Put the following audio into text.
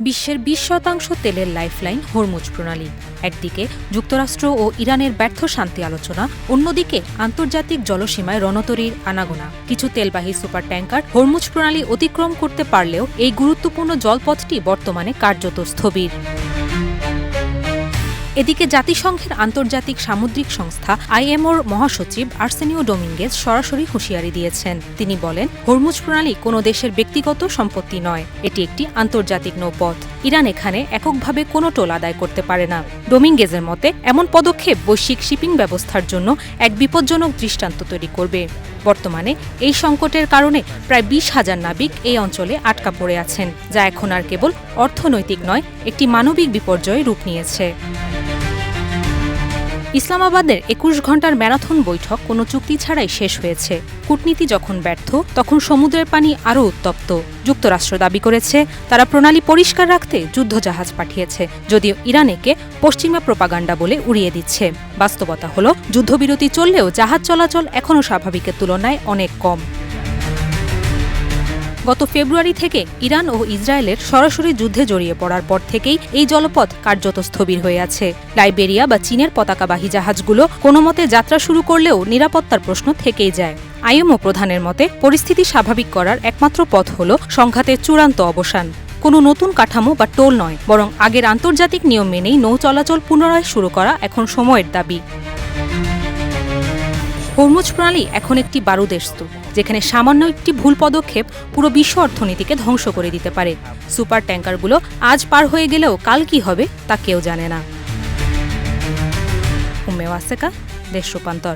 বিশ্বের ২০% তেলের lifeline Hormuz প্রণালী। একদিকে যুক্তরাষ্ট্র ও ইরানের ব্যর্থ শান্তি আলোচনা, অন্যদিকে আন্তর্জাতিক জলসীমায় রণতরীর আনাগোনা। কিছু তেলবাহী সুপার ট্যাঙ্কার হরমুজ প্রণালী অতিক্রম করতে পারলেও এই গুরুত্বপূর্ণ জলপথটি বর্তমানে কার্যত স্থবির। এদিকে জাতিসংঘের আন্তর্জাতিক সামুদ্রিক সংস্থা IMOর মহাসচিব আর্সেনিও ডোমিঙ্গেজ সরাসরি হুঁশিয়ারি দিয়েছেন। তিনি বলেন, হরমুজ প্রণালী কোনো দেশের ব্যক্তিগত সম্পত্তি নয়, এটি একটি আন্তর্জাতিক নৌপথ। ইরান এখানে এককভাবে কোনো টোল আদায় করতে পারে না। ডোমিঙ্গেজের মতে, এমন পদক্ষেপ বৈশ্বিক শিপিং ব্যবস্থার জন্য এক বিপজ্জনক দৃষ্টান্ত তৈরি করবে। বর্তমানে এই সংকটের কারণে প্রায় ২০,০০০ নাবিক এই অঞ্চলে আটকা পড়ে আছেন, যা এখন আর কেবল অর্থনৈতিক নয়, একটি মানবিক বিপর্যয়ে রূপ নিয়েছে। ইসলামাবাদের ২১ ঘণ্টার ম্যারাথন বৈঠক কোনো চুক্তি ছাড়াই শেষ হয়েছে। কূটনীতি যখন ব্যর্থ, তখন সমুদ্রের পানি আরও উত্তপ্ত। যুক্তরাষ্ট্র দাবি করেছে, তারা প্রণালী পরিষ্কার রাখতে যুদ্ধজাহাজ পাঠিয়েছে, যদিও ইরান একে পশ্চিমা প্রোপাগান্ডা বলে উড়িয়ে দিচ্ছে। বাস্তবতা হলো, যুদ্ধবিরতি চললেও জাহাজ চলাচল এখনও স্বাভাবিকের তুলনায় অনেক কম। গত ফেব্রুয়ারি থেকে ইরান ও ইসরায়েলের সরাসরি যুদ্ধে জড়িয়ে পড়ার পর থেকেই এই জলপথ কার্যত স্থবির হয়ে আছে। লাইবেরিয়া বা চীনের পতাকাবাহী জাহাজগুলো কোনোমতে যাত্রা শুরু করলেও নিরাপত্তার প্রশ্ন থেকেই যায়। IMO প্রধানের মতে, পরিস্থিতি স্বাভাবিক করার একমাত্র পথ হল সংঘাতের চূড়ান্ত অবসান। কোনো নতুন কাঠামো বা টোল নয়, বরং আগের আন্তর্জাতিক নিয়ম মেনেই নৌ চলাচল পুনরায় শুরু করা এখন সময়ের দাবি। হরমুজ প্রণালী এখন একটি বারুদের স্তূপ, যেখানে সামান্য একটি ভুল পদক্ষেপ পুরো বিশ্ব অর্থনীতিকে ধ্বংস করে দিতে পারে। সুপার ট্যাঙ্কারগুলো আজ পার হয়ে গেলেও কাল কি হবে তা কেউ জানে না। উম্মে ওয়াসেকা, দেশ রূপান্তর।